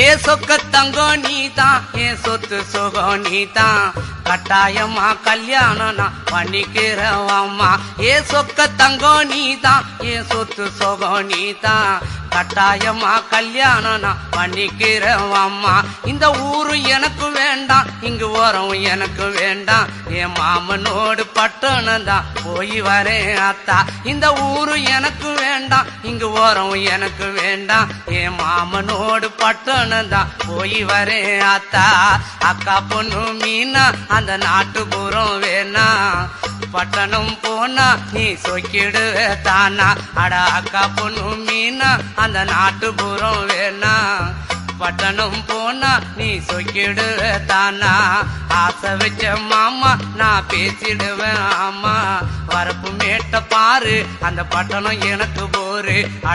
ஏ சொக்க தங்கம் நீதான், ஏன் சொத்து சுகம் நீதான், கட்டாயமா கல்யாணம் நான் பண்ணிக்கிறவம்மா. ஏ சொக்க தங்கம் நீதான், ஏன் சொத்து சுகம் நீதான், கட்டாயமா கல்யாணம் நான் பண்ணிக்கிறவம்மா. இந்த ஊரு எனக்கு வேண்டாம், இங்கு ஓரம் எனக்கு வேண்டாம், என் மாமனோடு பட்டணம் தான் போய் வரேன் அத்தா. இந்த ஊரு எனக்கு வேண்டாம், இங்கு ஓரம் எனக்கு வேண்டாம், என் மாமனோடு பட்டணம் தான் போய் வரேன் அத்தா. அக்கா பொண்ணு மீனா அந்த நாட்டுப்புறம் வேணா, பட்டணம் போனா நீ சொக்கிடுவ தானா. அட அக்கா பொண்ணு மீனா அந்த நாட்டுப்புறம் வேணா, பட்டணம் போனா நீ சொக்கிடுவ தானா. ஆசை வச்ச மாமா நான் பேசிடுவேன் ஆமா, வரப்பு மேட்ட பாரு அந்த பட்டணம் எனக்கு போரு. அட